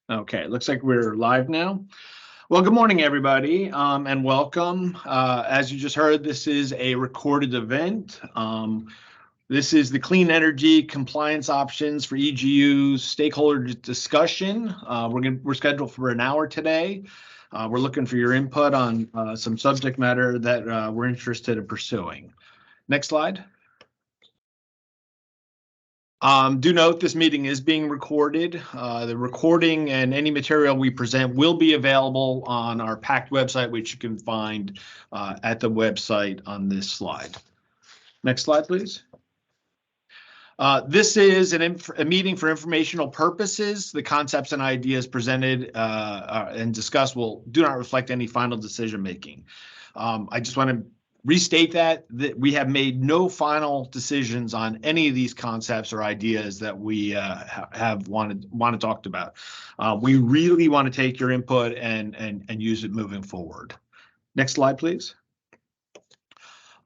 Okay, looks like we're live now. Well, good morning, everybody, and welcome. As you just heard, this is a recorded event. This is the clean energy compliance options for EGUs stakeholder discussion. We're scheduled for an hour today. We're looking for your input on some subject matter that we're interested in pursuing. Next slide. Do note this meeting is being recorded. The recording and any material we present will be available on our PACT website, which you can find at the website on this slide. Next slide, please. This is a meeting for informational purposes. The concepts and ideas presented and discussed do not reflect any final decision making. I just want to restate that we have made no final decisions on any of these concepts or ideas that we have want to talk about. We really want to take your input and use it moving forward. Next slide, please.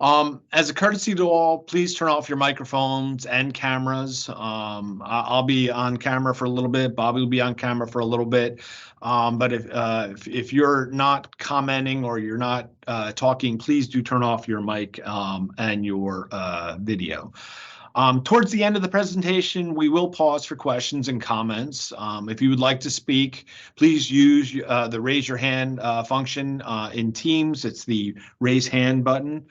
As a courtesy to all, please turn off your microphones and cameras. I'll be on camera for a little bit. Bobby will be on camera for a little bit. But if you're not commenting or you're not talking, please do turn off your mic and your video. Towards the end of the presentation, we will pause for questions and comments. If you would like to speak, please use the raise your hand function in Teams. It's the raise hand button.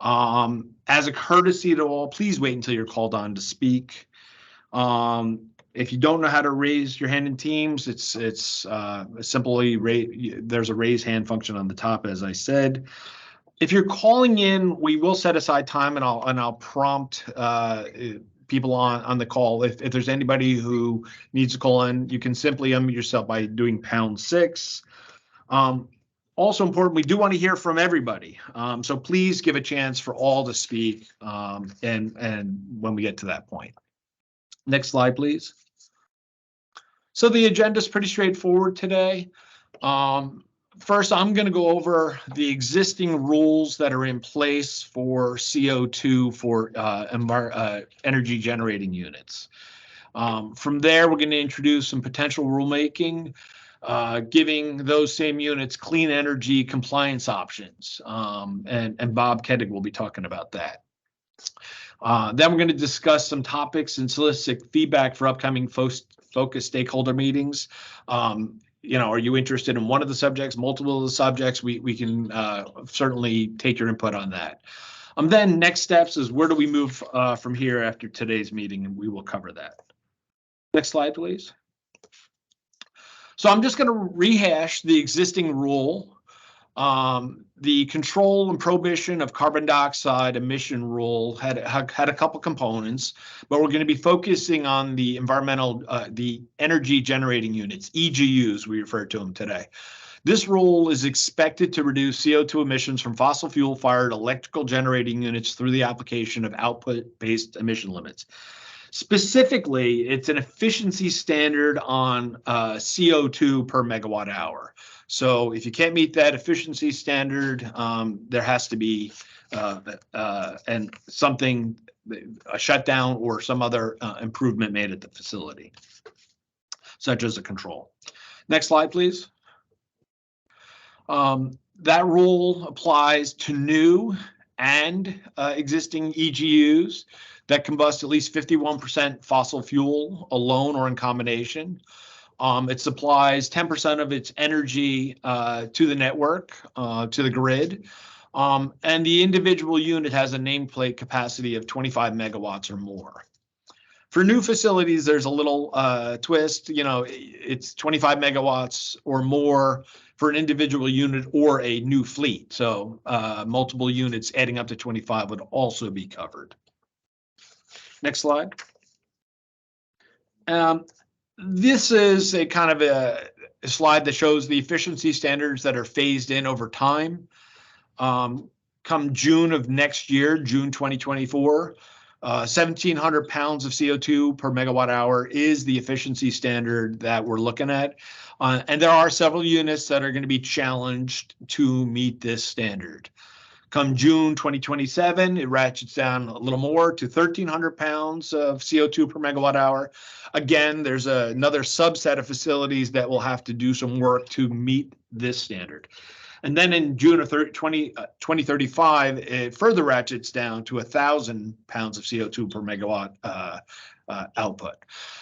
As a courtesy to all, please wait until you're called on to speak. If you don't know how to raise your hand in Teams, it's simply there's a raise hand function on the top, as I said. If you're calling in, we will set aside time, and I'll prompt people on the call. If there's anybody who needs to call in, you can simply unmute yourself by doing #6. Also important, we do want to hear from everybody. So please give a chance for all to speak and when we get to that point. Next slide, please. So the agenda is pretty straightforward today. First, I'm going to go over the existing rules that are in place for CO2 for energy generating units. From there, we're going to introduce some potential rulemaking, giving those same units clean energy compliance options. And Bob Keddig will be talking about that. Then we're going to discuss some topics and solicit feedback for upcoming focused stakeholder meetings. Are you interested in one of the subjects, multiple of the subjects? We can certainly take your input on that. Then next steps is where do we move from here after today's meeting, and we will cover that. Next slide, please. So I'm just going to rehash the existing rule. The control and prohibition of carbon dioxide emission rule had a couple components, but we're going to be focusing on the the energy generating units, EGUs, we refer to them today. This rule is expected to reduce CO2 emissions from fossil fuel fired electrical generating units through the application of output-based emission limits. Specifically, it's an efficiency standard on CO2 per megawatt hour. So if you can't meet that efficiency standard, there has to be a shutdown or some other improvement made at the facility, such as a control. Next slide, please. That rule applies to new and existing EGUs that combust at least 51% fossil fuel alone or in combination. It supplies 10% of its energy to the network, to the grid, and the individual unit has a nameplate capacity of 25 megawatts or more. For new facilities, there's a little twist. It's 25 megawatts or more for an individual unit or a new fleet. So multiple units adding up to 25 would also be covered. Next slide. This is a kind of a slide that shows the efficiency standards that are phased in over time. Come June of next year, June 2024, 1,700 pounds of CO2 per megawatt hour is the efficiency standard that we're looking at. And there are several units that are going to be challenged to meet this standard. Come June 2027, it ratchets down a little more to 1,300 pounds of CO2 per megawatt hour. Again, there's another subset of facilities that will have to do some work to meet this standard. And then in June of 2035, it further ratchets down to 1,000 pounds of CO2 per megawatt output.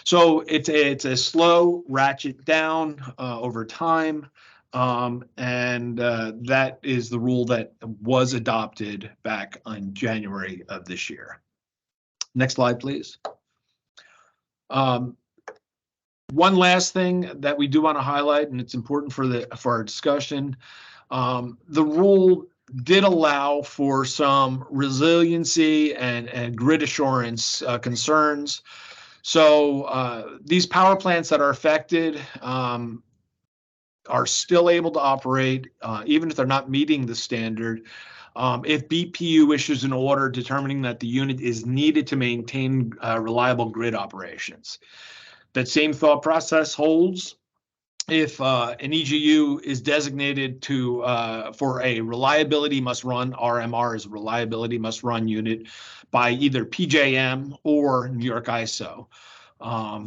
So it's a slow ratchet down over time. That is the rule that was adopted back on January of this year. Next slide, please. One last thing that we do want to highlight, and it's important for our discussion, the rule did allow for some resiliency and grid assurance concerns. So these power plants that are affected are still able to operate, even if they're not meeting the standard, if BPU issues an order determining that the unit is needed to maintain reliable grid operations. That same thought process holds if an EGU is designated for a reliability must run, RMR is reliability must run unit, by either PJM or New York ISO.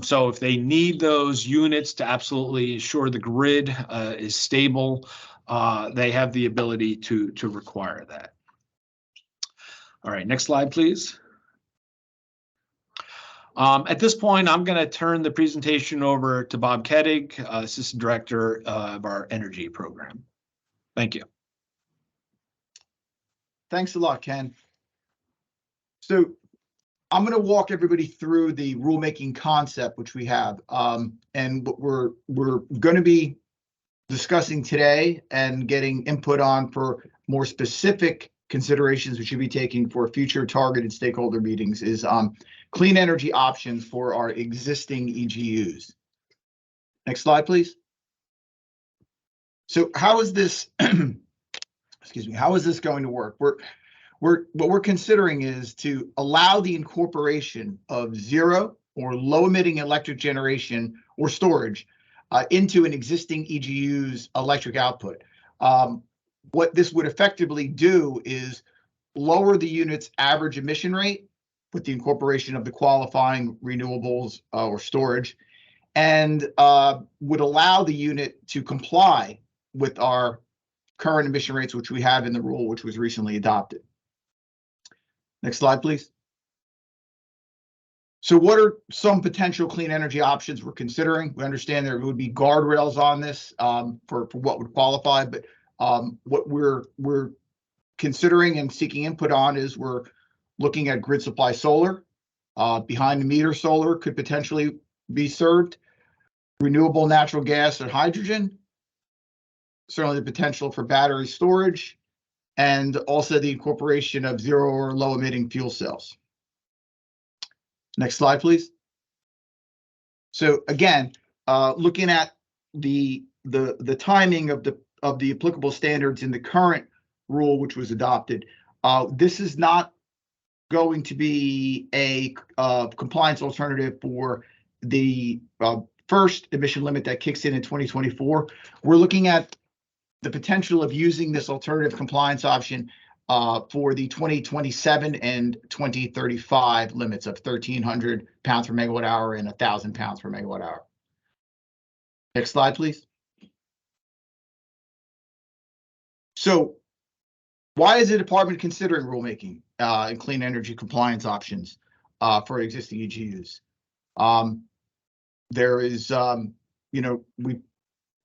So if they need those units to absolutely ensure the grid is stable, they have the ability to require that. All right, next slide, please. At this point, I'm going to turn the presentation over to Bob Kettig, Assistant Director of our Energy Program. Thank you. Thanks a lot, Ken. So I'm going to walk everybody through the rulemaking concept, which we have, and what we're going to be discussing today and getting input on for more specific considerations we should be taking for future targeted stakeholder meetings is clean energy options for our existing EGUs. Next slide, please. So how is this, excuse me, how is this going to work? What we're considering is to allow the incorporation of zero or low emitting electric generation or storage into an existing EGU's electric output. What this would effectively do is lower the unit's average emission rate with the incorporation of the qualifying renewables or storage, and would allow the unit to comply with our current emission rates, which we have in the rule, which was recently adopted. Next slide, please. So what are some potential clean energy options we're considering? We understand there would be guardrails on this for what would qualify, but what we're considering and seeking input on is we're looking at grid supply solar. Behind the meter solar could potentially be served. Renewable natural gas and hydrogen. Certainly the potential for battery storage, and also the incorporation of zero or low emitting fuel cells. Next slide, please. So again, looking at the timing of the applicable standards in the current rule, which was adopted, this is not going to be a compliance alternative for the first emission limit that kicks in 2024. We're looking at the potential of using this alternative compliance option for the 2027 and 2035 limits of 1,300 pounds per megawatt hour and 1,000 pounds per megawatt hour. Next slide, please. So why is the department considering rulemaking and clean energy compliance options for existing EGUs? There is, we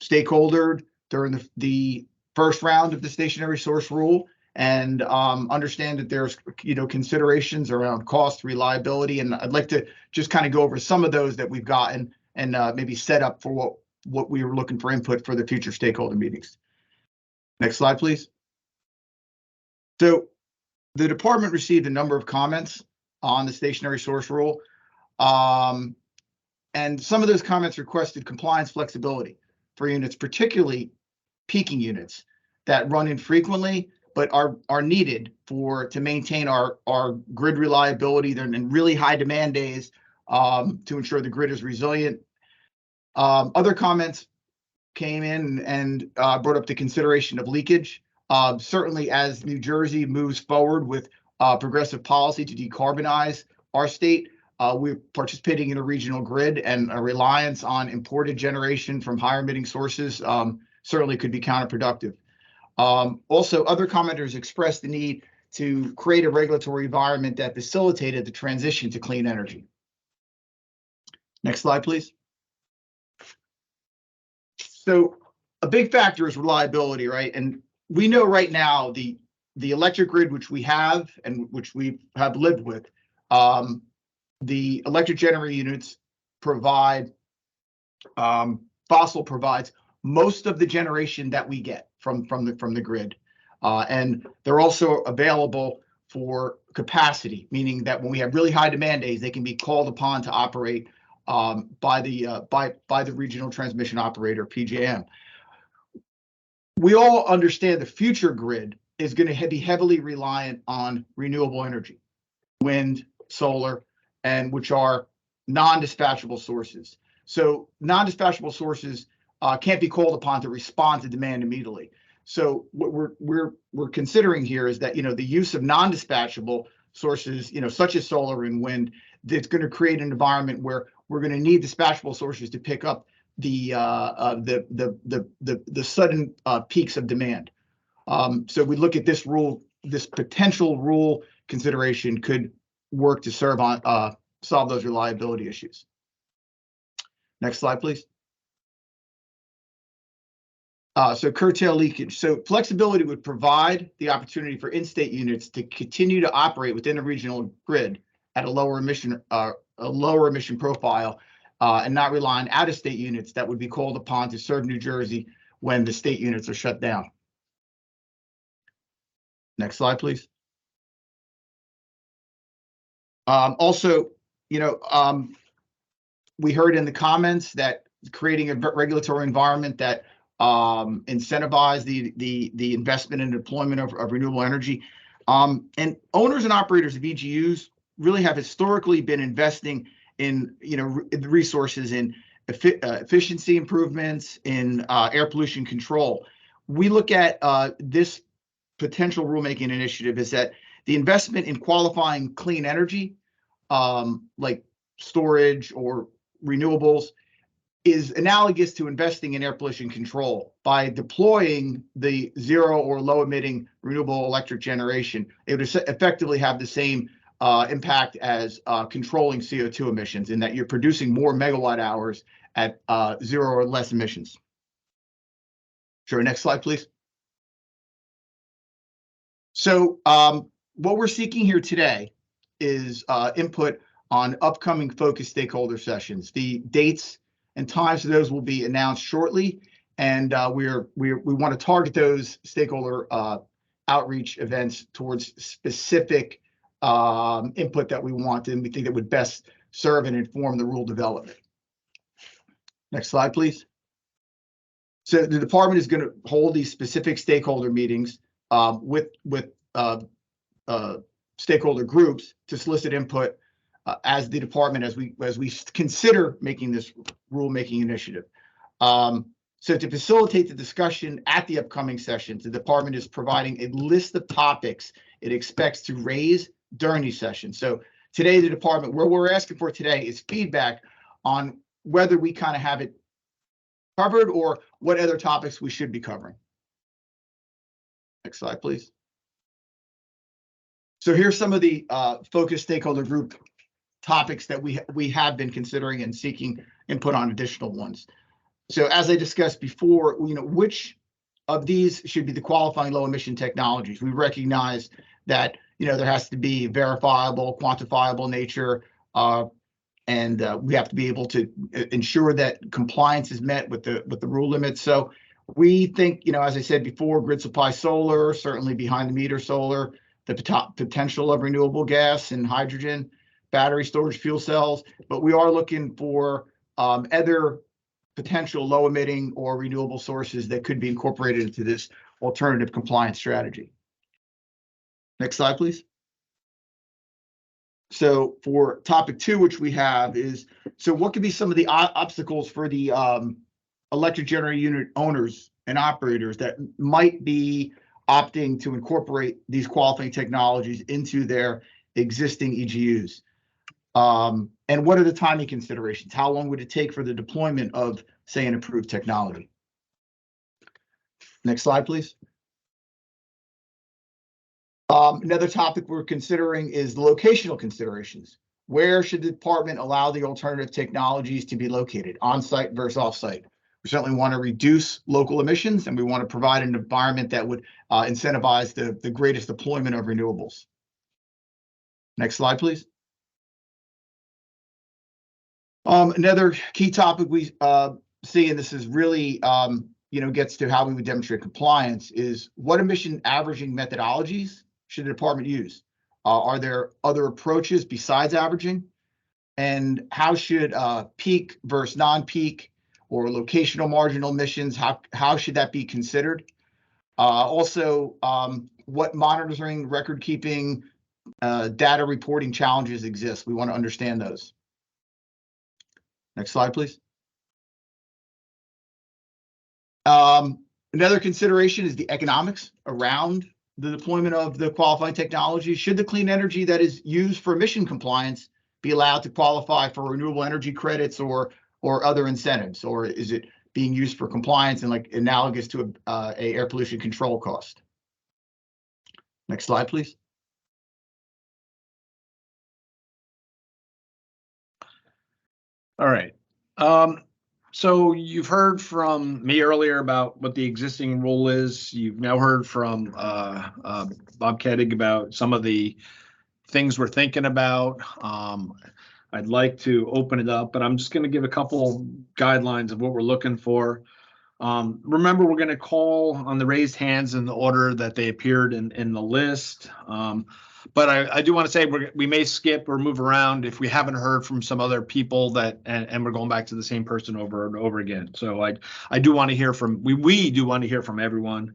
stakeholdered during the first round of the stationary source rule, and understand that there's considerations around cost, reliability, and I'd like to just kind of go over some of those that we've gotten and maybe set up for what we were looking for input for the future stakeholder meetings. Next slide, please. So the department received a number of comments on the stationary source rule, and some of those comments requested compliance flexibility for units, particularly peaking units that run infrequently but are needed to maintain our grid reliability in really high demand days to ensure the grid is resilient. Other comments came in and brought up the consideration of leakage Certainly, as New Jersey moves forward with progressive policy to decarbonize our state, we're participating in a regional grid, and a reliance on imported generation from higher emitting sources certainly could be counterproductive. Also, other commenters expressed the need to create a regulatory environment that facilitated the transition to clean energy. Next slide, please. So a big factor is reliability, right? And we know right now the electric grid, which we have and which we have lived with, the electric generating units provide, fossil provides most of the generation that we get from the grid. And they're also available for capacity, meaning that when we have really high demand days, they can be called upon to operate by the regional transmission operator, PJM. We all understand the future grid is going to be heavily reliant on renewable energy, wind, solar, and which are non-dispatchable sources. So non-dispatchable sources can't be called upon to respond to demand immediately. So what we're considering here is that, the use of non-dispatchable sources, such as solar and wind, that's going to create an environment where we're going to need dispatchable sources to pick up the sudden peaks of demand. So we look at this rule, this potential rule consideration could work to solve those reliability issues. Next slide, please. So curtail leakage. So flexibility would provide the opportunity for in-state units to continue to operate within a regional grid at a lower emission profile, and not rely on out-of-state units that would be called upon to serve New Jersey when the state units are shut down. Next slide, please. Also, we heard in the comments that creating a regulatory environment that incentivize the investment and deployment of renewable energy. And owners and operators of EGUs really have historically been investing in resources in efficiency improvements, in air pollution control. We look at this potential rulemaking initiative is that the investment in qualifying clean energy, like storage or renewables, is analogous to investing in air pollution control. By deploying the zero or low emitting renewable electric generation, it would effectively have the same impact as controlling CO2 emissions, in that you're producing more megawatt hours at zero or less emissions. Sure, next slide, please. So what we're seeking here today is input on upcoming focused stakeholder sessions. The dates and times of those will be announced shortly, and we want to target those stakeholder outreach events towards specific input that we want, and we think that would best serve and inform the rule development. Next slide, please. So the department is going to hold these specific stakeholder meetings with stakeholder groups to solicit input as the department, as we consider making this rulemaking initiative. So to facilitate the discussion at the upcoming sessions, the department is providing a list of topics it expects to raise during these sessions. So today, the department, what we're asking for today is feedback on whether we kind of have it covered or what other topics we should be covering. Next slide, please. So here's some of the focused stakeholder group topics that we have been considering and seeking input on additional ones. So as I discussed before, which of these should be the qualifying low emission technologies? We recognize that there has to be verifiable, quantifiable nature, and we have to be able to ensure that compliance is met with the rule limits. So we think, as I said before, grid supply solar, certainly behind the meter solar, the potential of renewable gas and hydrogen, battery storage fuel cells, but we are looking for other potential low emitting or renewable sources that could be incorporated into this alternative compliance strategy. Next slide, please. So for topic 2, which we have is, so what could be some of the obstacles for the electric generating unit owners and operators that might be opting to incorporate these qualifying technologies into their existing EGUs? And what are the timing considerations? How long would it take for the deployment of, say, an approved technology? Next slide, please. Another topic we're considering is the locational considerations. Where should the department allow the alternative technologies to be located, on-site versus off-site? We certainly want to reduce local emissions, and we want to provide an environment that would incentivize the greatest deployment of renewables. Next slide, please. Another key topic we see, and this is really gets to how we would demonstrate compliance, is what emission averaging methodologies should the department use? Are there other approaches besides averaging? And how should peak versus non-peak or locational marginal emissions, how should that be considered? Also, what monitoring, record keeping, data reporting challenges exist? We want to understand those. Next slide, please. Another consideration is the economics around the deployment of the qualifying technology. Should the clean energy that is used for emission compliance be allowed to qualify for renewable energy credits or other incentives, or is it being used for compliance and like analogous to a air pollution control cost? Next slide, please. All right. So you've heard from me earlier about what the existing rule is. You've now heard from Bob Kettig about some of the things we're thinking about. I'd like to open it up, but I'm just going to give a couple guidelines of what we're looking for. Remember, we're going to call on the raised hands in the order that they appeared in the list. But I do want to say we may skip or move around if we haven't heard from some other people that, and we're going back to the same person over and over again. So I do want to hear from, we do want to hear from everyone.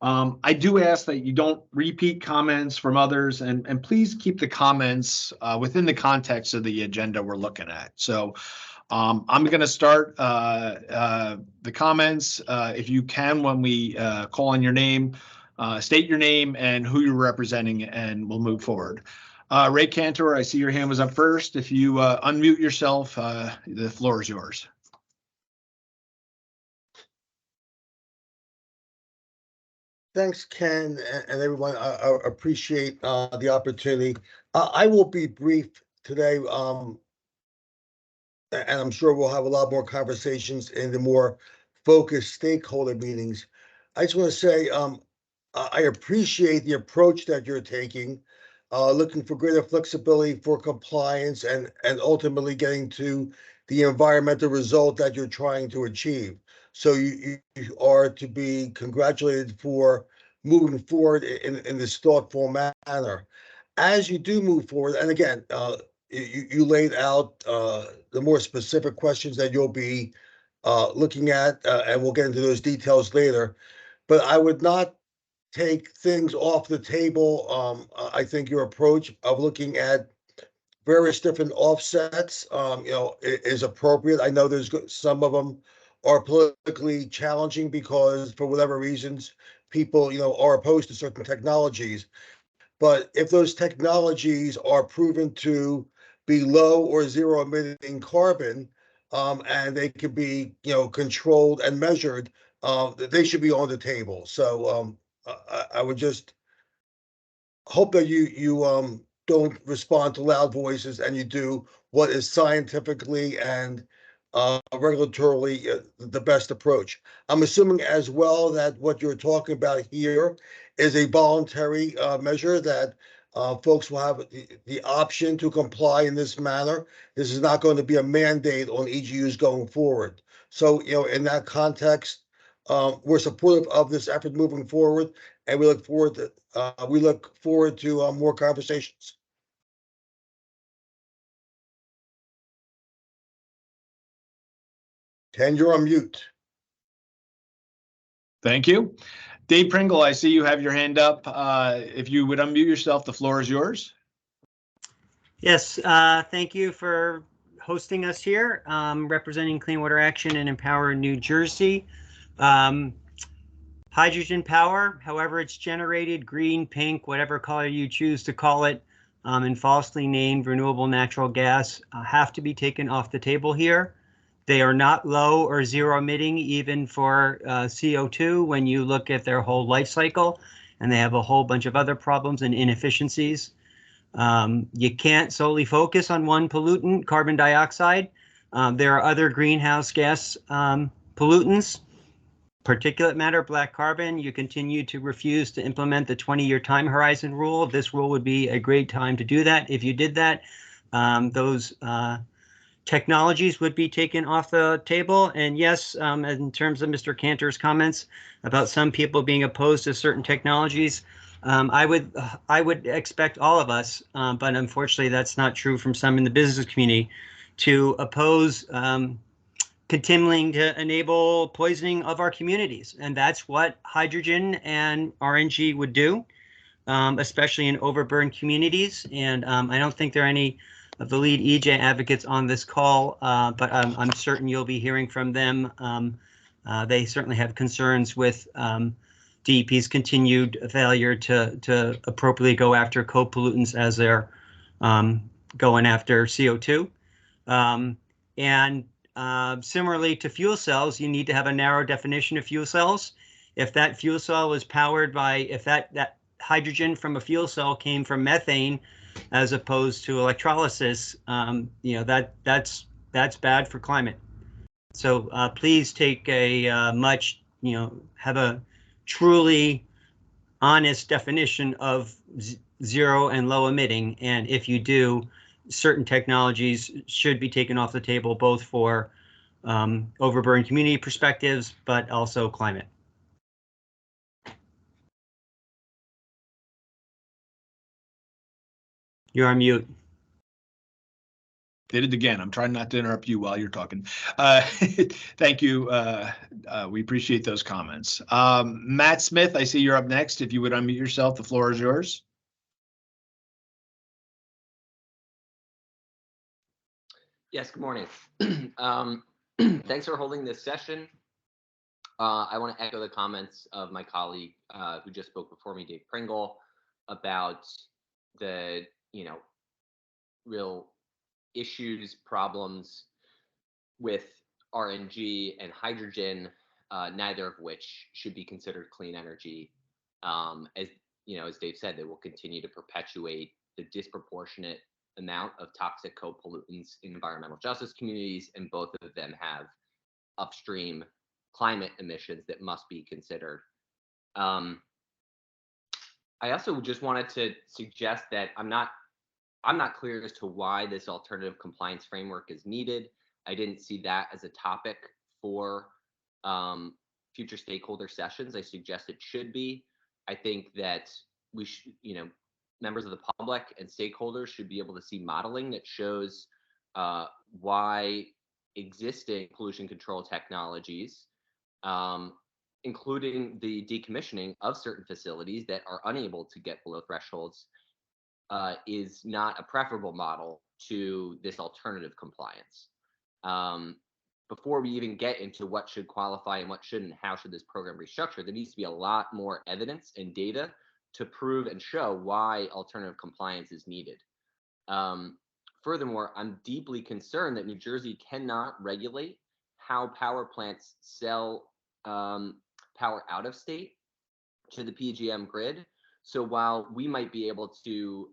I do ask that you don't repeat comments from others, and please keep the comments within the context of the agenda we're looking at. So I'm going to start the comments. If you can, when we call on your name, state your name and who you're representing, and we'll move forward. Ray Cantor, I see your hand was up first. If you unmute yourself, the floor is yours. Thanks, Ken, and everyone. I appreciate the opportunity. I will be brief today, and I'm sure we'll have a lot more conversations in the more focused stakeholder meetings. I just want to say I appreciate the approach that you're taking, looking for greater flexibility for compliance and ultimately getting to the environmental result that you're trying to achieve. So you are to be congratulated for moving forward in this thoughtful manner. As you do move forward, and again, you laid out the more specific questions that you'll be looking at, and we'll get into those details later. But I would not take things off the table. I think your approach of looking at various different offsets, is appropriate. I know there's some of them are politically challenging because for whatever reasons, people, are opposed to certain technologies. But if those technologies are proven to be low or zero emitting carbon, and they can be, controlled and measured, they should be on the table. So I would just hope that you don't respond to loud voices and you do what is scientifically and regulatorily the best approach. I'm assuming as well that what you're talking about here is a voluntary measure that folks will have the option to comply in this manner. This is not going to be a mandate on EGUs going forward. So, in that context, we're supportive of this effort moving forward, and we look forward to more conversations. Ken, you're on mute. Thank you. Dave Pringle, I see you have your hand up. If you would unmute yourself, the floor is yours. Yes, thank you for hosting us here, representing Clean Water Action and Empower New Jersey. hydrogen power, however it's generated, green, pink, whatever color you choose to call it, and falsely named renewable natural gas have to be taken off the table here. They are not low or zero emitting even for CO2 when you look at their whole life cycle, and they have a whole bunch of other problems and inefficiencies. You can't solely focus on one pollutant, carbon dioxide. There are other greenhouse gas pollutants, particulate matter, black carbon. You continue to refuse to implement the 20-year time horizon rule. This rule would be a great time to do that. If you did that, those technologies would be taken off the table. And yes, in terms of Mr. Cantor's comments about some people being opposed to certain technologies, I would expect all of us, but unfortunately that's not true from some in the business community, to oppose continuing to enable poisoning of our communities. And that's what hydrogen and RNG would do, especially in overburdened communities. And I don't think there are any of the lead EJ advocates on this call, but I'm certain you'll be hearing from them. They certainly have concerns with DEP's continued failure to appropriately go after co-pollutants as they're going after CO2. Similarly to fuel cells, you need to have a narrow definition of fuel cells. If that fuel cell is powered by, if that hydrogen from a fuel cell came from methane as opposed to electrolysis, that's bad for climate. So please take a have a truly honest definition of zero and low emitting. And if you do, certain technologies should be taken off the table, both for overburdened community perspectives, but also climate. You're on mute. Did it again. I'm trying not to interrupt you while you're talking. Thank you. We appreciate those comments. Matt Smith, I see you're up next. If you would unmute yourself, the floor is yours. Yes, good morning. Thanks for holding this session. I want to echo the comments of my colleague who just spoke before me, Dave Pringle, about the real issues, problems with RNG and hydrogen, neither of which should be considered clean energy. As Dave said, they will continue to perpetuate the disproportionate amount of toxic co-pollutants in environmental justice communities, and both of them have upstream climate emissions that must be considered. I also just wanted to suggest that I'm not clear as to why this alternative compliance framework is needed. I didn't see that as a topic for future stakeholder sessions. I suggest it should be. I think that we should, members of the public and stakeholders should be able to see modeling that shows why existing pollution control technologies, including the decommissioning of certain facilities that are unable to get below thresholds, is not a preferable model to this alternative compliance. Before we even get into what should qualify and what shouldn't, how should this program restructure, there needs to be a lot more evidence and data to prove and show why alternative compliance is needed. Furthermore, I'm deeply concerned that New Jersey cannot regulate how power plants sell power out of state to the PJM grid. So while we might be able to,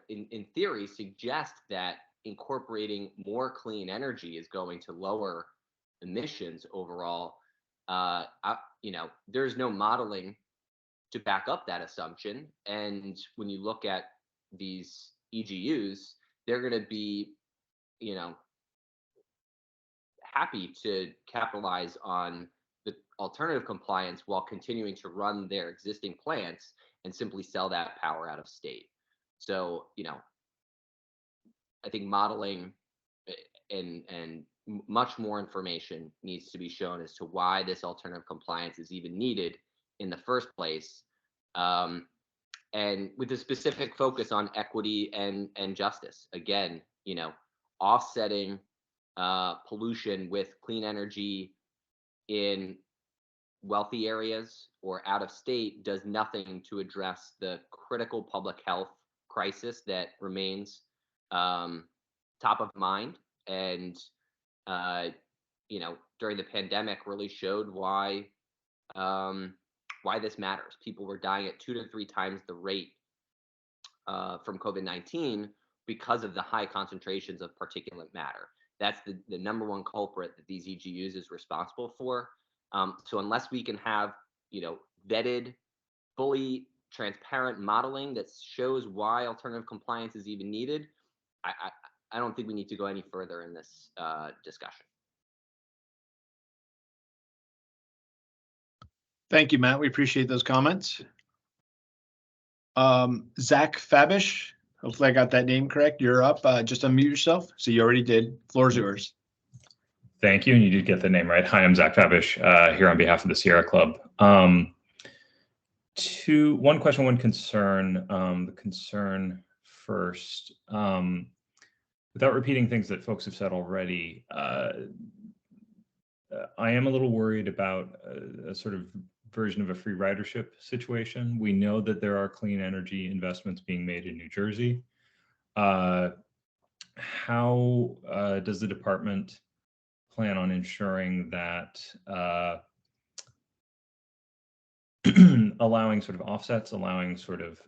in theory, suggest that incorporating more clean energy is going to lower emissions overall, there's no modeling to back up that assumption. And when you look at these EGUs, they're going to be, happy to capitalize on the alternative compliance while continuing to run their existing plants and simply sell that power out of state. So, I think modeling and much more information needs to be shown as to why this alternative compliance is even needed in the first place, and with a specific focus on equity and justice. Again, offsetting pollution with clean energy in wealthy areas or out of state does nothing to address the critical public health crisis that remains top of mind. And during the pandemic, really showed why this matters. People were dying at 2 to 3 times the rate from COVID-19 because of the high concentrations of particulate matter. That's the number one culprit that these EGUs is responsible for. So unless we can have, vetted, fully transparent modeling that shows why alternative compliance is even needed, I don't think we need to go any further in this discussion. Thank you, Matt. We appreciate those comments. Zach Fabish, hopefully I got that name correct. You're up. Just unmute yourself. So you already did. Floor is yours. Thank you, and you did get the name right. Hi, I'm Zach Fabish here on behalf of the Sierra Club. One question, one concern. The concern first, without repeating things that folks have said already, I am a little worried about a sort of version of a free ridership situation. We know that there are clean energy investments being made in New Jersey. How does the department plan on ensuring that allowing sort of offsets, allowing sort of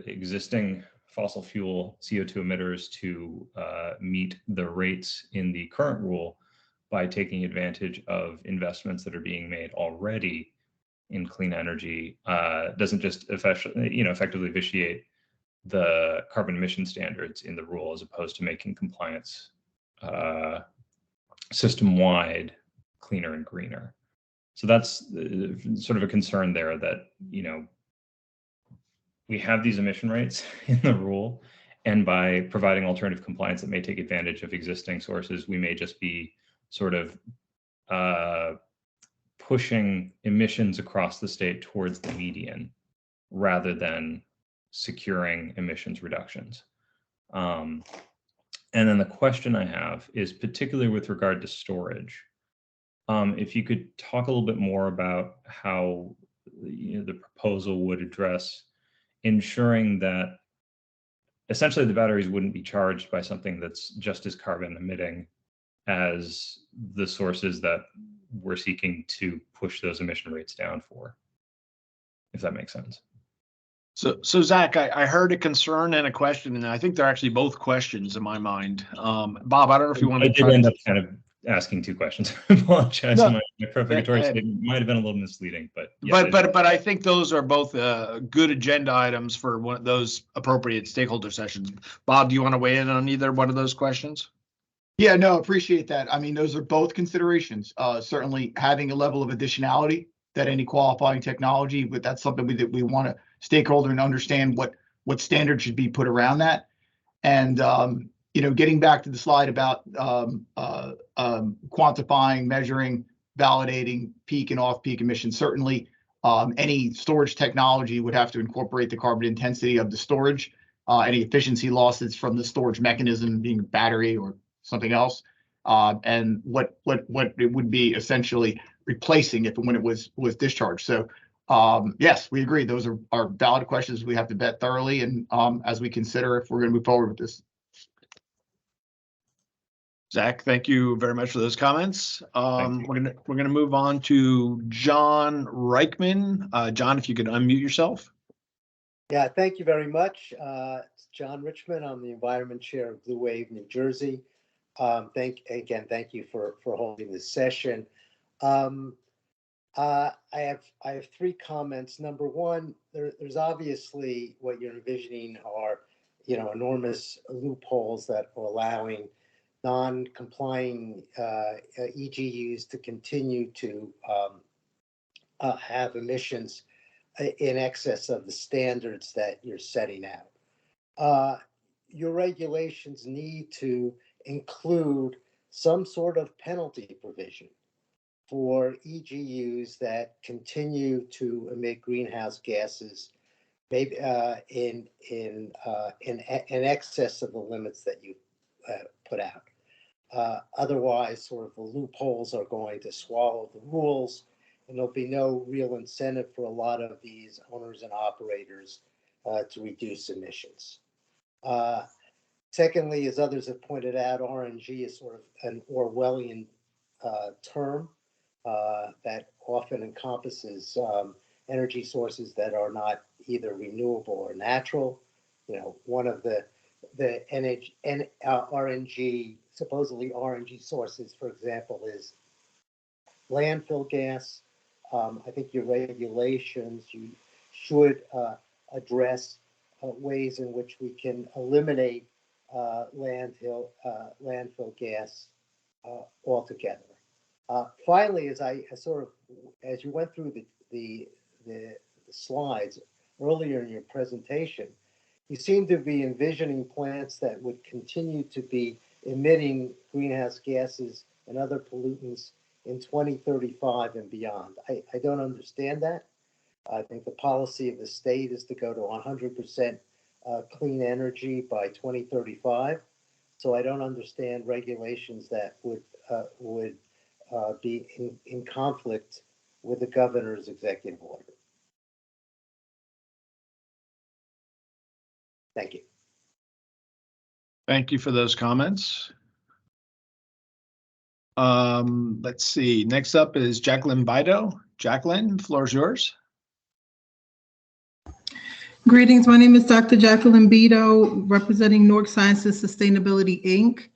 existing fossil fuel CO2 emitters to meet the rates in the current rule by taking advantage of investments that are being made already in clean energy, doesn't just effectively vitiate the carbon emission standards in the rule, as opposed to making compliance system-wide cleaner and greener. So that's sort of a concern there, that we have these emission rates in the rule, and by providing alternative compliance that may take advantage of existing sources, we may just be sort of pushing emissions across the state towards the median rather than securing emissions reductions. And then the question I have is particularly with regard to storage. If you could talk a little bit more about how the proposal would address ensuring that essentially the batteries wouldn't be charged by something that's just as carbon emitting as the sources that we're seeking to push those emission rates down for, if that makes sense. So Zach, I heard a concern and a question, and I think they're actually both questions in my mind. Bob, I don't know if you want to. I did end up kind of asking 2 questions. I apologize. No, my prefiguratory statement might have been a little misleading, but yeah, but I think those are both good agenda items for one of those appropriate stakeholder sessions. Bob, do you want to weigh in on either one of those questions? Yeah, no, appreciate that. I mean, those are both considerations. Certainly having a level of additionality that any qualifying technology, but that's something that we want to stakeholder and understand what standards should be put around that. And getting back to the slide about quantifying, measuring, validating peak and off-peak emissions, certainly any storage technology would have to incorporate the carbon intensity of the storage, any efficiency losses from the storage mechanism being battery or something else, and what it would be essentially replacing if and when it was discharged. So yes, we agree. Those are valid questions we have to vet thoroughly, and as we consider if we're going to move forward with this. Zach, thank you very much for those comments. We're gonna move on to John Reichman. John, if you could unmute yourself. Yeah, thank you very much. It's John Richmond. I'm the Environment Chair of Blue Wave, New Jersey. Thank you for holding this session. I have 3 comments. Number one, there's obviously what you're envisioning are enormous loopholes that are allowing non-complying EGUs to continue to have emissions in excess of the standards that you're setting out. Your regulations need to include some sort of penalty provision for EGUs that continue to emit greenhouse gases, maybe in excess of the limits that you put out. Otherwise, sort of the loopholes are going to swallow the rules, and there'll be no real incentive for a lot of these owners and operators to reduce emissions. Secondly, as others have pointed out, RNG is sort of an Orwellian term that often encompasses energy sources that are not either renewable or natural. You know, one of the RNG, supposedly RNG sources, for example, is landfill gas. I think your regulations, you should address ways in which we can eliminate landfill gas altogether. Finally, as you went through the slides earlier in your presentation, you seem to be envisioning plants that would continue to be emitting greenhouse gases and other pollutants in 2035 and beyond. I don't understand that. I think the policy of the state is to go to 100% clean energy by 2035. So I don't understand regulations that would be in conflict with the governor's executive order. Thank you. Thank you for those comments. Let's see. Next up is Jacqueline Bido. Jacqueline, the floor is yours. Greetings. My name is Dr. Jacqueline Bido, representing Nork Sciences Sustainability, Inc.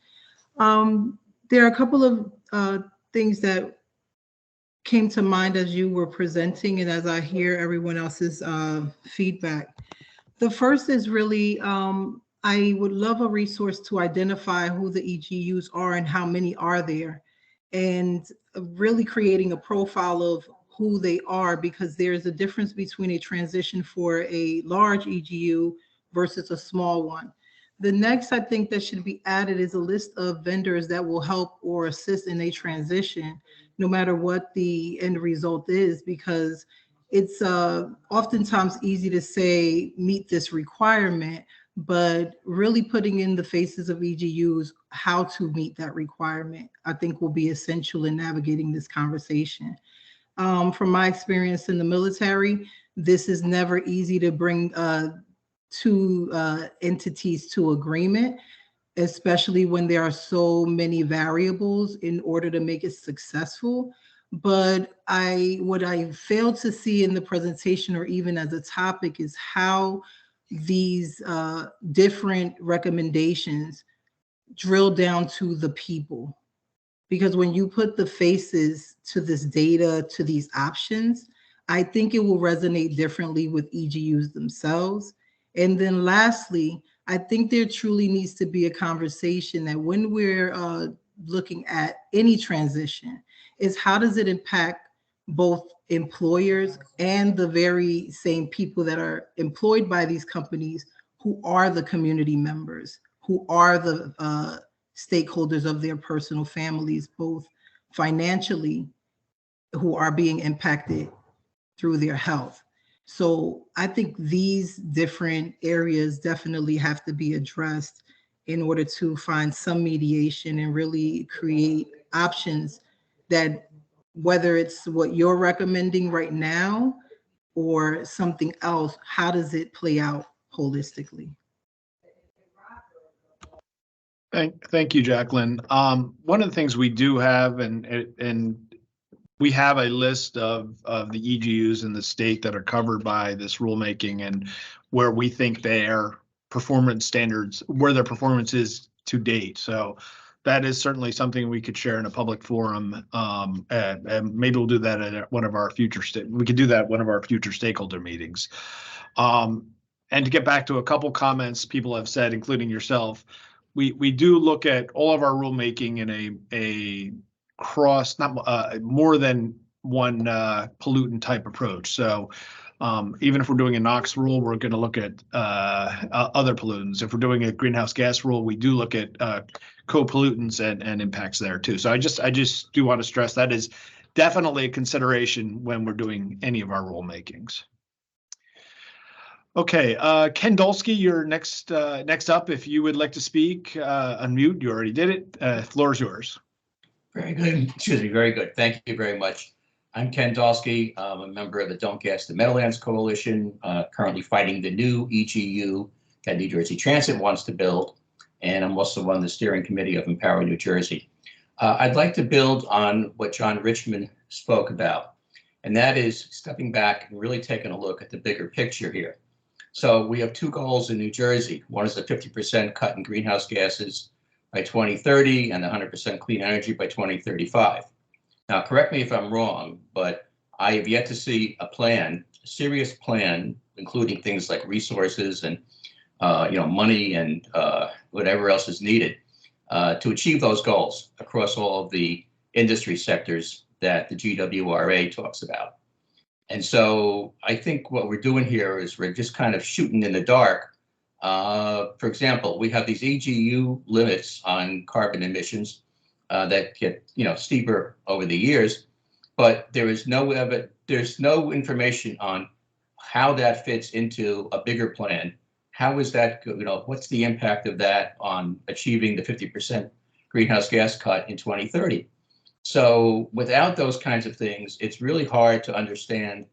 There are a couple of things that came to mind as you were presenting and as I hear everyone else's feedback. The first is really, I would love a resource to identify who the EGUs are and how many are there, and really creating a profile of who they are, because there's a difference between a transition for a large EGU versus a small one. The next I think that should be added is a list of vendors that will help or assist in a transition, no matter what the end result is, because it's oftentimes easy to say, meet this requirement, but really putting in the faces of EGUs how to meet that requirement, I think will be essential in navigating this conversation. From my experience in the military, this is never easy to bring two entities to agreement, especially when there are so many variables in order to make it successful. But what I failed to see in the presentation or even as a topic is how these different recommendations drill down to the people. Because when you put the faces to this data, to these options, I think it will resonate differently with EGUs themselves. And then lastly, I think there truly needs to be a conversation that when we're looking at any transition, is how does it impact both employers and the very same people that are employed by these companies who are the community members, who are the stakeholders of their personal families, both financially, who are being impacted through their health. So I think these different areas definitely have to be addressed in order to find some mediation and really create options that, whether it's what you're recommending right now or something else, how does it play out holistically? Thank you, Jacqueline. One of the things we do have, and we have a list of the EGUs in the state that are covered by this rulemaking and where we think their performance standards, where their performance is to date. So that is certainly something we could share in a public forum, and maybe we'll do that at one of our future stakeholder meetings. And to get back to a couple comments people have said, including yourself, we do look at all of our rulemaking in a cross, not more than one pollutant type approach. So even if we're doing a NOx rule, we're going to look at other pollutants. If we're doing a greenhouse gas rule, we do look at co-pollutants and impacts there too. So I just do want to stress that is definitely a consideration when we're doing any of our rulemakings. Okay, Ken Dolsky, you're next up. If you would like to speak, unmute. You already did it. Floor is yours. Very good. Excuse me. Very good. Thank you very much. I'm Ken Dolsky. I'm a member of the Don't Gas the Meadowlands Coalition, currently fighting the new EGU that New Jersey Transit wants to build. And I'm also on the steering committee of Empower New Jersey. I'd like to build on what John Richmond spoke about, and that is stepping back and really taking a look at the bigger picture here. So we have two goals in New Jersey. One is a 50% cut in greenhouse gases by 2030 and 100% clean energy by 2035. Now, correct me if I'm wrong, but I have yet to see a plan, a serious plan, including things like resources and money and whatever else is needed to achieve those goals across all of the industry sectors that the GWRA talks about. And so I think what we're doing here is we're just kind of shooting in the dark. For example, we have these EGU limits on carbon emissions that get steeper over the years, but there's no information on how that fits into a bigger plan. How is that, what's the impact of that on achieving the 50% greenhouse gas cut in 2030? So without those kinds of things, it's really hard to understand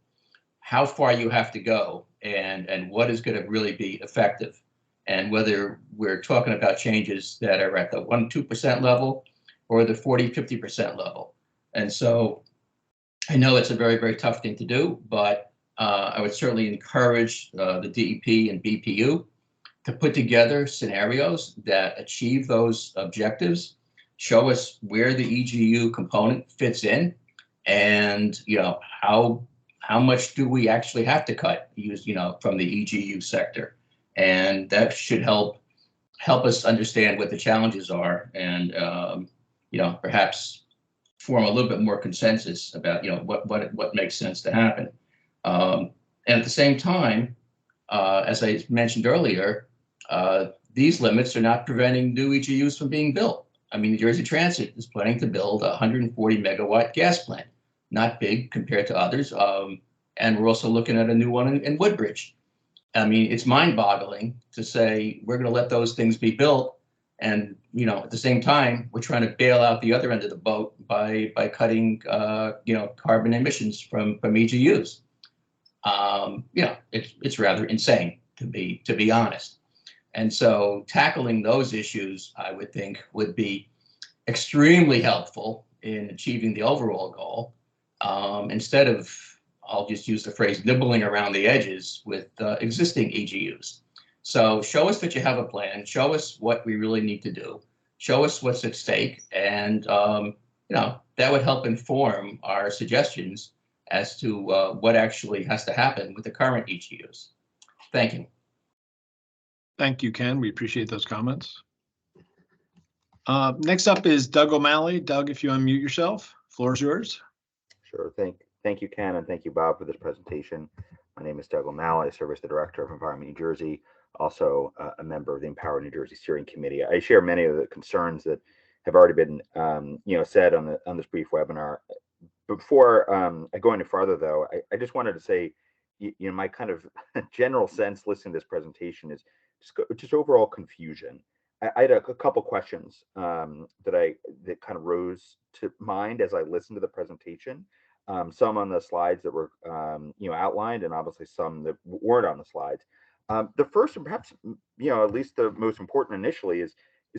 how far you have to go and what is going to really be effective, and whether we're talking about changes that are at the 1-2% level or the 40-50% level. And so I know it's a very, very tough thing to do, but I would certainly encourage the DEP and BPU to put together scenarios that achieve those objectives, show us where the EGU component fits in, and how much do we actually have to cut from the EGU sector. And that should help us understand what the challenges are, and perhaps form a little bit more consensus about what makes sense to happen. And at the same time, as I mentioned earlier, these limits are not preventing new EGUs from being built. I mean, New Jersey Transit is planning to build a 140 megawatt gas plant, not big compared to others. And we're also looking at a new one in Woodbridge. I mean, it's mind-boggling to say we're going to let those things be built, and at the same time we're trying to bail out the other end of the boat by cutting carbon emissions from EGUs. It's rather insane, to be honest. And so tackling those issues, I would think, would be extremely helpful in achieving the overall goal, instead of, I'll just use the phrase, nibbling around the edges with existing EGUs. So show us that you have a plan, show us what we really need to do, show us what's at stake, and that would help inform our suggestions as to what actually has to happen with the current EGUs. Thank you. Thank you, Ken. We appreciate those comments. Next up is Doug O'Malley. Doug, if you unmute yourself, floor is yours. Sure. Thank you, Ken, and thank you, Bob, for this presentation. My name is Doug O'Malley. I serve as the Director of Environment New Jersey, also a member of the Empower New Jersey Steering Committee. I share many of the concerns that have already been said on this brief webinar. Before I go any farther, though, I just wanted to say, my kind of general sense listening to this presentation is just overall confusion. I had a couple questions that kind of rose to mind as I listened to the presentation. Some on the slides that were outlined, and obviously some that weren't on the slides. The first, and perhaps at least the most important initially, is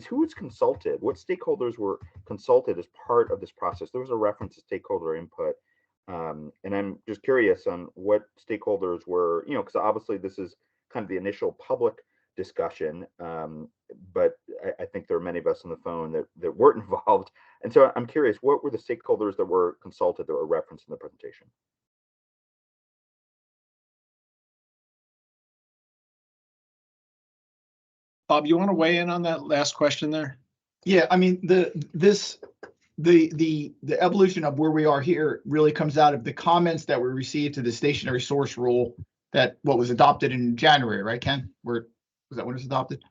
who was consulted. What stakeholders were consulted as part of this process? There was a reference to stakeholder input, and I'm just curious on what stakeholders were. Because obviously this is kind of the initial public discussion, but I think there are many of us on the phone that weren't involved. And so I'm curious, what were the stakeholders that were consulted that were referenced in the presentation? Bob, you want to weigh in on that last question there? Yeah, I mean, the evolution of where we are here really comes out of the comments that were received to the stationary source rule what was adopted in January, right, Ken? Was that when it was adopted?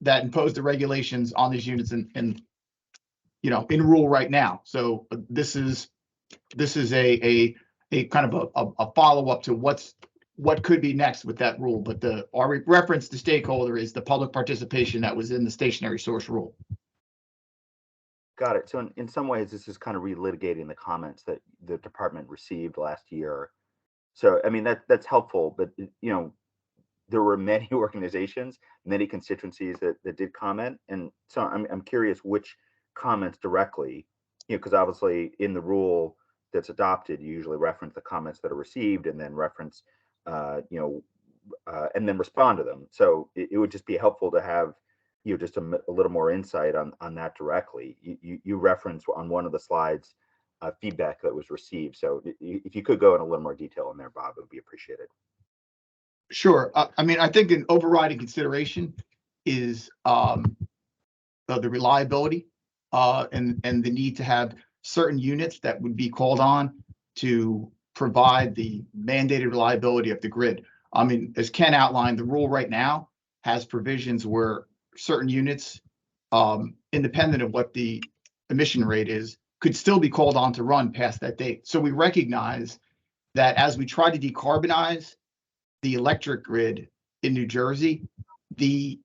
That imposed the regulations on these units in rule right now. So this is a kind of a follow-up to what's what could be next with that rule, but our reference to stakeholder is the public participation that was in the stationary source rule. Got it. So in some ways, this is kind of relitigating the comments that the department received last year. So, I mean, that's helpful, but there were many organizations, many constituencies that did comment. And so I'm curious which comments directly, because obviously in the rule that's adopted, you usually reference the comments that are received and then reference, and then respond to them. So it would just be helpful to have, just a little more insight on that directly. You reference on one of the slides feedback that was received. So if you could go in a little more detail in there, Bob, it would be appreciated. Sure. I mean, I think an overriding consideration is the reliability and the need to have certain units that would be called on to provide the mandated reliability of the grid. I mean, as Ken outlined, the rule right now has provisions where certain units, independent of what the emission rate is, could still be called on to run past that date. So we recognize that as we try to decarbonize the electric grid in New Jersey, the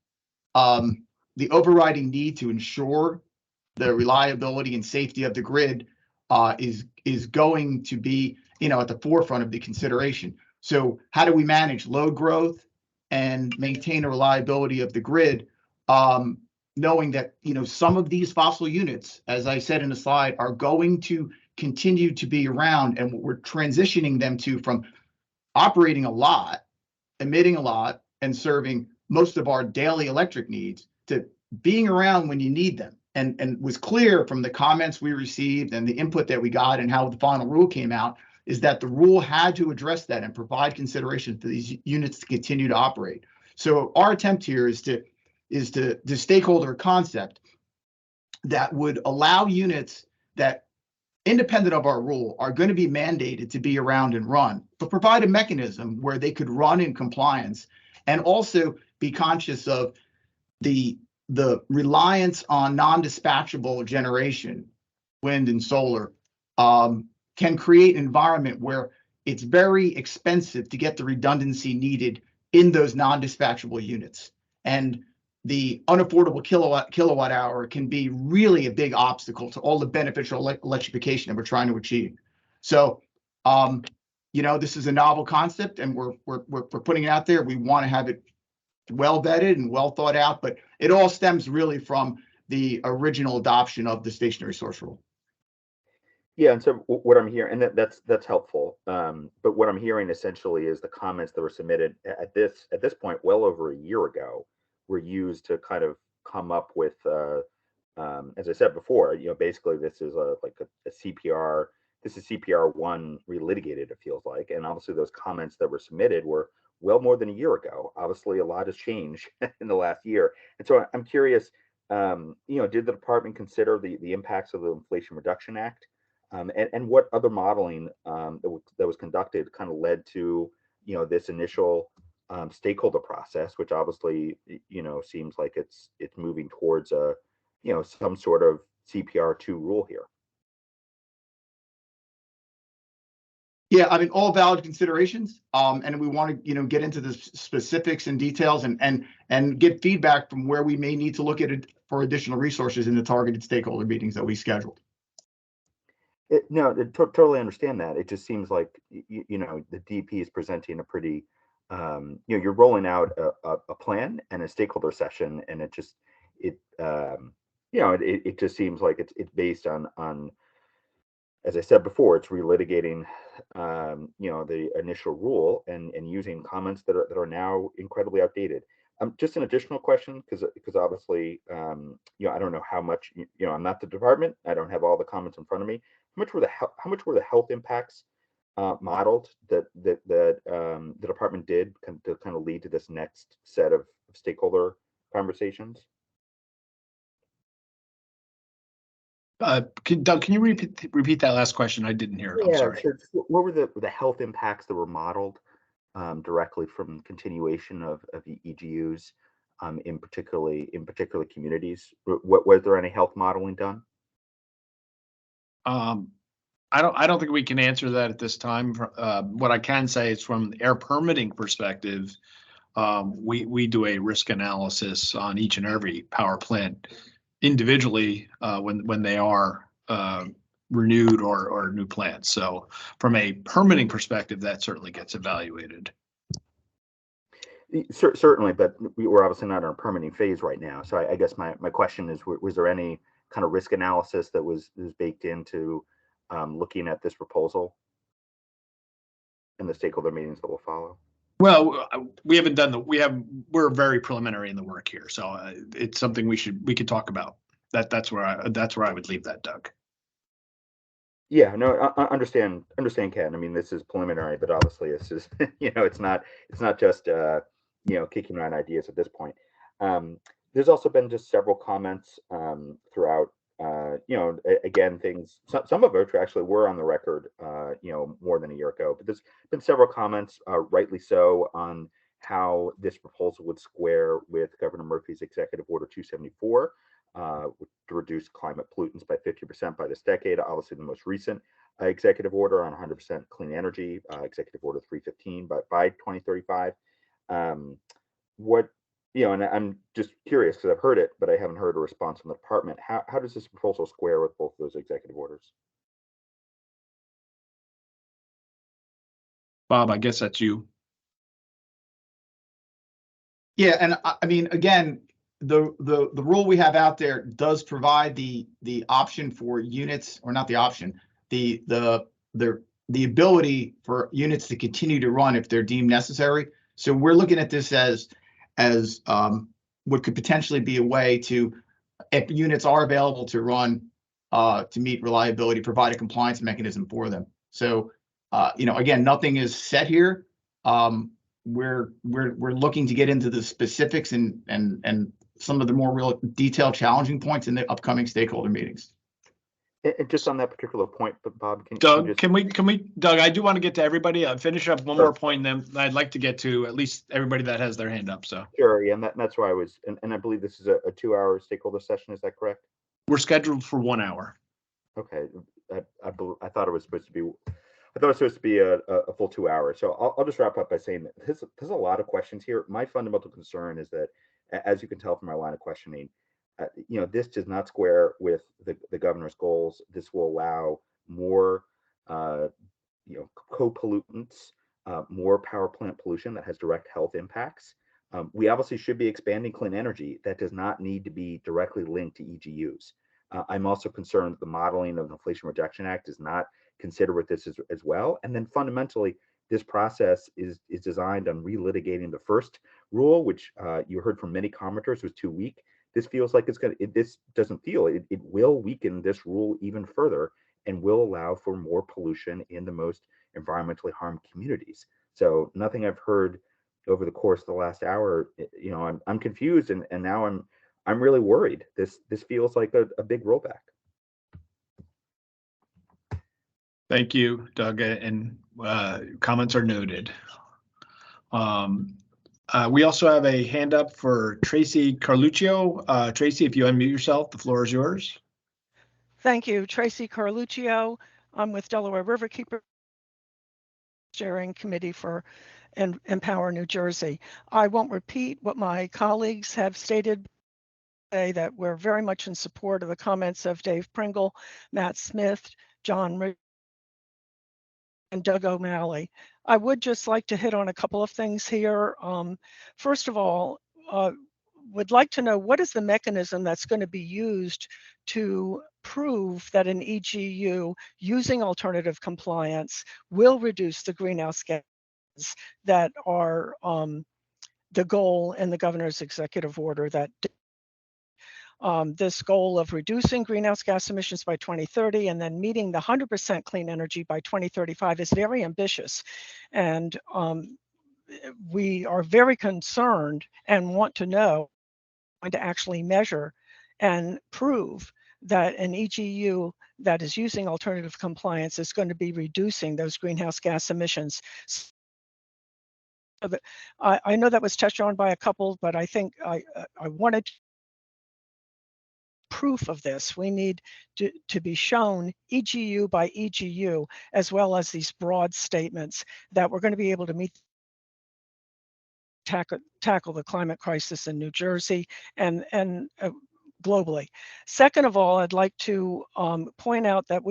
overriding need to ensure the reliability and safety of the grid is going to be at the forefront of the consideration. So how do we manage load growth and maintain a reliability of the grid, knowing that some of these fossil units, as I said in the slide, are going to continue to be around, and we're transitioning them from operating a lot, emitting a lot, and serving most of our daily electric needs to being around when you need them. And was clear from the comments we received and the input that we got and how the final rule came out is that the rule had to address that and provide consideration for these units to continue to operate. So our attempt here is to stakeholder concept that would allow units that, independent of our rule, are going to be mandated to be around and run, but provide a mechanism where they could run in compliance and also be conscious of the reliance on non-dispatchable generation, wind and solar, can create an environment where it's very expensive to get the redundancy needed in those non-dispatchable units. And the unaffordable kilowatt hour can be really a big obstacle to all the beneficial electrification that we're trying to achieve. So, this is a novel concept, and we're putting it out there. We want to have it well vetted and well thought out, but it all stems really from the original adoption of the stationary source rule. Yeah, and so what I'm hearing, and that's helpful. But what I'm hearing essentially is the comments that were submitted at this point, well over a year ago, were used to kind of come up with, as I said before, basically this is a CPR. This is CPR 1 relitigated, it feels like, and obviously those comments that were submitted were well more than a year ago. Obviously, a lot has changed in the last year, and so I'm curious. Did the department consider the impacts of the Inflation Reduction Act? And what other modeling that was conducted kind of led to this initial stakeholder process, which obviously seems like it's moving towards some sort of CPR 2 rule here. Yeah, I mean, all valid considerations, and we want to get into the specifics and details and get feedback from where we may need to look at it for additional resources in the targeted stakeholder meetings that we scheduled. Totally understand that. It just seems like the DP is presenting a pretty, you're rolling out a plan and a stakeholder session, and it just seems like it's based on, as I said before, it's relitigating the initial rule and using comments that are now incredibly outdated. Just an additional question, because obviously I don't know how much I'm not the department. I don't have all the comments in front of me. How much were the health impacts modeled that the department did to kind of lead to this next set of stakeholder conversations? Doug, can you repeat that last question? I didn't hear. I'm sorry. Sure. What were the health impacts that were modeled directly from continuation of the EGUs in particular communities? Was there any health modeling done? I don't think we can answer that at this time. What I can say is from the air permitting perspective, we do a risk analysis on each and every power plant individually when they are renewed or new plants. So from a permitting perspective, that certainly gets evaluated. Certainly, but we're obviously not in a permitting phase right now. So I guess my question is, was there any kind of risk analysis that was baked into looking at this proposal in the stakeholder meetings that will follow? Well, we haven't done we're very preliminary in the work here, so it's something we could talk about. That's where I would leave that, Doug. Yeah, no, I understand, Ken. I mean, this is preliminary, but obviously this is, it's not just, kicking around ideas at this point. There's also been just several comments throughout, again, things, some of which actually were on the record, more than a year ago, but there's been several comments, rightly so, on how this proposal would square with Governor Murphy's Executive Order 274, to reduce climate pollutants by 50% by this decade. Obviously, the most recent executive order on 100% clean energy, Executive Order 315, by 2035. And I'm just curious because I've heard it, but I haven't heard a response from the department. How does this proposal square with both those executive orders? Bob, I guess that's you. Yeah, and I mean, again, the rule we have out there does provide the option for units, or not the option, the ability for units to continue to run if they're deemed necessary. So we're looking at this as what could potentially be a way to, if units are available to run to meet reliability, provide a compliance mechanism for them. So again, nothing is set here. We're looking to get into the specifics and some of the more real detailed challenging points in the upcoming stakeholder meetings. And just on that particular point, but Bob, Doug, can we, Doug, I do want to get to everybody. I'll finish up one more point, and then I'd like to get to at least everybody that has their hand up. So sure, yeah, and that's why I was, and I believe this is a 2-hour stakeholder session. Is that correct? We're scheduled for 1 hour. Okay, I thought it was supposed to be. I thought it was supposed to be a full 2 hours. So I'll just wrap up by saying that there's a lot of questions here. My fundamental concern is that, as you can tell from our line of questioning, this does not square with the governor's goals. This will allow more, co-pollutants, more power plant pollution that has direct health impacts. We obviously should be expanding clean energy. That does not need to be directly linked to EGUs. I'm also concerned that the modeling of the Inflation Reduction Act is not considered with this as well. And then fundamentally, this process is designed on relitigating the first rule, which you heard from many commenters was too weak. This feels like this doesn't feel, it will weaken this rule even further and will allow for more pollution in the most environmentally harmed communities. So nothing I've heard over the course of the last hour, I'm confused, and now I'm really worried. This feels like a big rollback. Thank you, Doug, and comments are noted. We also have a hand up for Tracy Carluccio. Tracy, if you unmute yourself, the floor is yours. Thank you, Tracy Carluccio. I'm with Delaware Riverkeeper Steering Committee for Empower New Jersey. I won't repeat what my colleagues have stated. Say that we're very much in support of the comments of Dave Pringle, Matt Smith, John Rick, and Doug O'Malley. I would just like to hit on a couple of things here. First of all, would like to know what is the mechanism that's going to be used to prove that an EGU using alternative compliance will reduce the greenhouse gases that are the goal in the governor's executive order. That this goal of reducing greenhouse gas emissions by 2030 and then meeting the 100% clean energy by 2035 is very ambitious. And we are very concerned and want to know, to actually measure and prove that an EGU that is using alternative compliance is going to be reducing those greenhouse gas emissions. So that, I know that was touched on by a couple, but I think I wanted proof of this. We need to be shown EGU by EGU, as well as these broad statements that we're going to be able to tackle the climate crisis in New Jersey and globally. Second of all, I'd like to point out that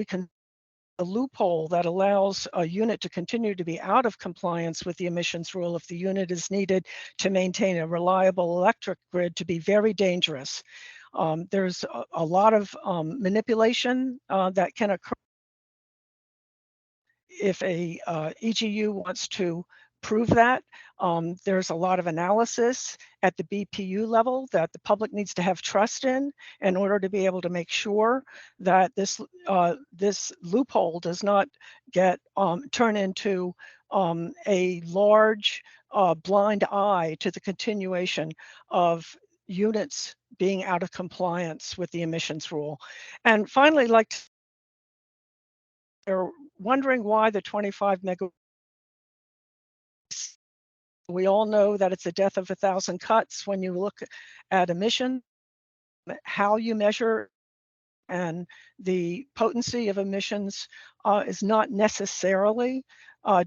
a loophole that allows a unit to continue to be out of compliance with the emissions rule if the unit is needed to maintain a reliable electric grid to be very dangerous. There's a lot of manipulation that can occur if a EGU wants to prove that. There's a lot of analysis at the BPU level that the public needs to have trust in order to be able to make sure that this loophole does not get turn into a large blind eye to the continuation of units being out of compliance with the emissions rule. And finally, they're wondering why the 25 megawatts. We all know that it's a death of 1,000 cuts when you look at emission, how you measure, and the potency of emissions is not necessarily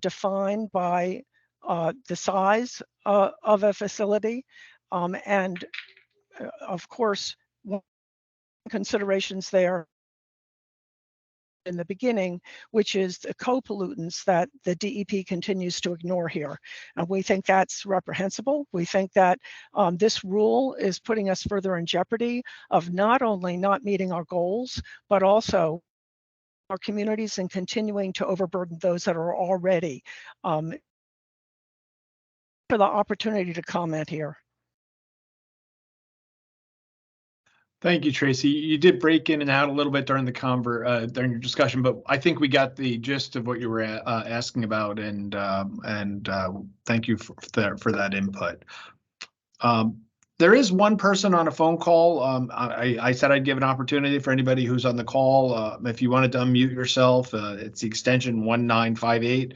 defined by the size of a facility. And of course, considerations there in the beginning, which is the co-pollutants that the DEP continues to ignore here. And we think that's reprehensible. We think that this rule is putting us further in jeopardy of not only not meeting our goals, but also our communities and continuing to overburden those that are already for the opportunity to comment here. Thank you, Tracy. You did break in and out a little bit during the during your discussion, but I think we got the gist of what you were asking about, and thank you for that input. There is one person on a phone call. I said I'd give an opportunity for anybody who's on the call. If you wanted to unmute yourself, it's the extension 1958.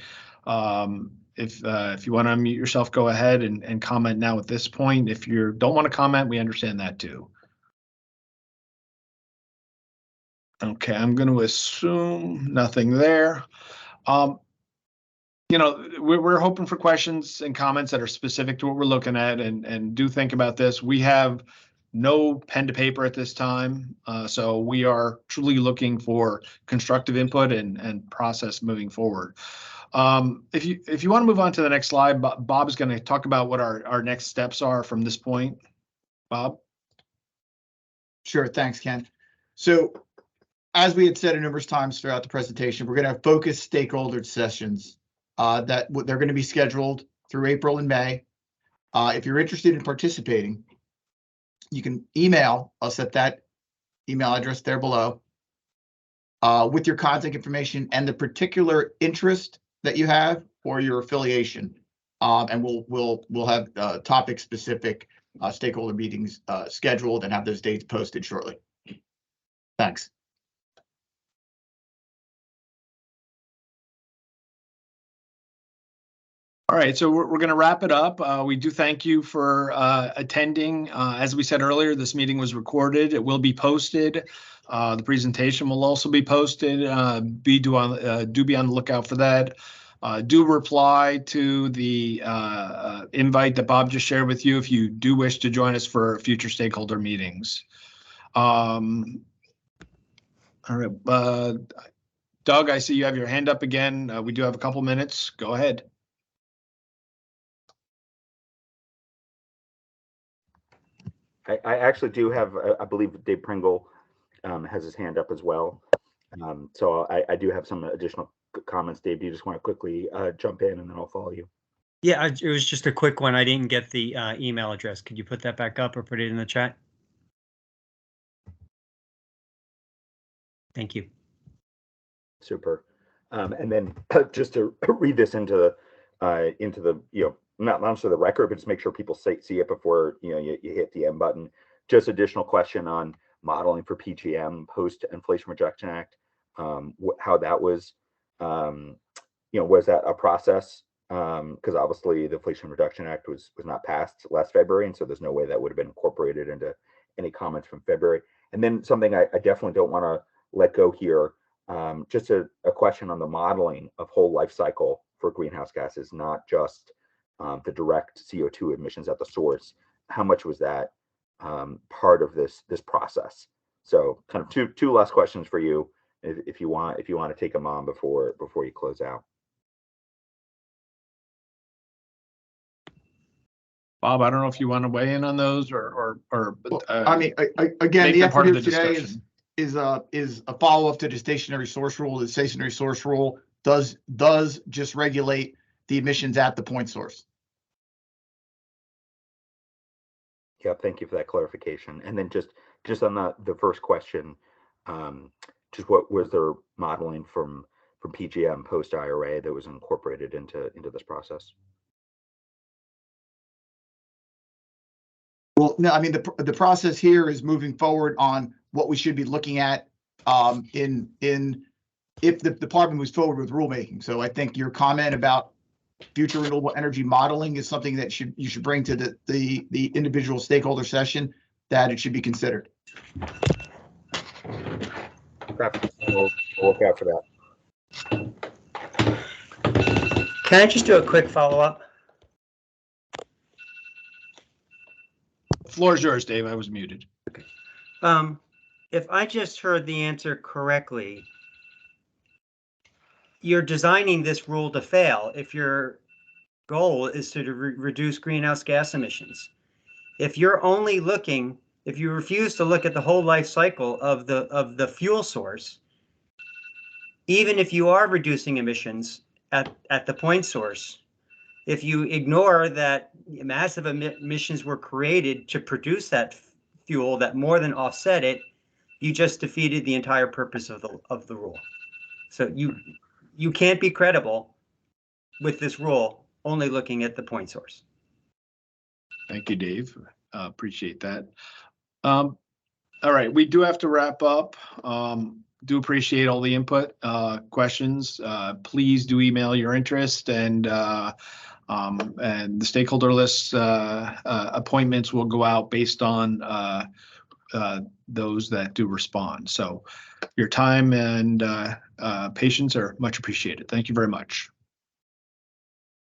If you want to unmute yourself, go ahead and comment now at this point. If you don't want to comment, we understand that too. Okay, I'm going to assume nothing there. You know, we're hoping for questions and comments that are specific to what we're looking at, and do think about this. We have no pen to paper at this time, so we are truly looking for constructive input and process moving forward. If you want to move on to the next slide, Bob is going to talk about what our next steps are from this point. Bob? Sure, thanks, Ken. So, as we had said numerous times throughout the presentation, we're going to have focused stakeholder sessions that they're going to be scheduled through April and May. If you're interested in participating, you can email us at that email address there below with your contact information and the particular interest that you have or your affiliation, and we'll have topic-specific stakeholder meetings scheduled and have those dates posted shortly. Thanks. All right, so we're going to wrap it up. We do thank you for attending. As we said earlier, this meeting was recorded. It will be posted. The presentation will also be posted. Do be on the lookout for that. Do reply to the invite that Bob just shared with you if you do wish to join us for future stakeholder meetings. All right, Doug, I see you have your hand up again. We do have a couple minutes. Go ahead. I actually do have, I believe Dave Pringle has his hand up as well. So I do have some additional comments. Dave, do you just want to quickly jump in and then I'll follow you? Yeah, it was just a quick one. I didn't get the email address. Could you put that back up or put it in the chat? Thank you. Super. And then just to read this into the not necessarily the record, but just make sure people see it before you hit the end button. Just additional question on modeling for PGM, post Inflation Reduction Act, how that was, was that a process? Because obviously the Inflation Reduction Act was not passed last February, and so there's no way that would have been incorporated into any comments from February. And then something I definitely don't want to let go here, just a question on the modeling of whole life cycle for greenhouse gases, not just the direct CO2 emissions at the source. How much was that part of this process? So kind of two last questions for you, if you want to take them on before you close out. Bob, I don't know if you want to weigh in on those or I mean, again, the effort part of here the today discussion. is a follow-up to the stationary source rule. The stationary source rule does just regulate the emissions at the point source. Yeah, thank you for that clarification. And then just on the first question, just what was their modeling from PGM post IRA that was incorporated into this process? Well, no, I mean, the process here is moving forward on what we should be looking at if the department moves forward with rulemaking. So I think your comment about future renewable energy modeling is something that you should bring to the individual stakeholder session, that it should be considered. We'll look out for that. Can I just do a quick follow-up? The floor is yours, Dave. I was muted. If I just heard the answer correctly, you're designing this rule to fail if your goal is to reduce greenhouse gas emissions. If you're only looking, if you refuse to look at the whole life cycle of the fuel source, even if you are reducing emissions at the point source, if you ignore that massive emissions were created to produce that fuel that more than offset it, you just defeated the entire purpose of the rule. So you can't be credible with this rule only looking at the point source. Thank you, Dave. Appreciate that. All right, we do have to wrap up. Do appreciate all the input, questions. Please do email your interest, and the stakeholder list appointments will go out based on those that do respond. So your time and patience are much appreciated. Thank you very much.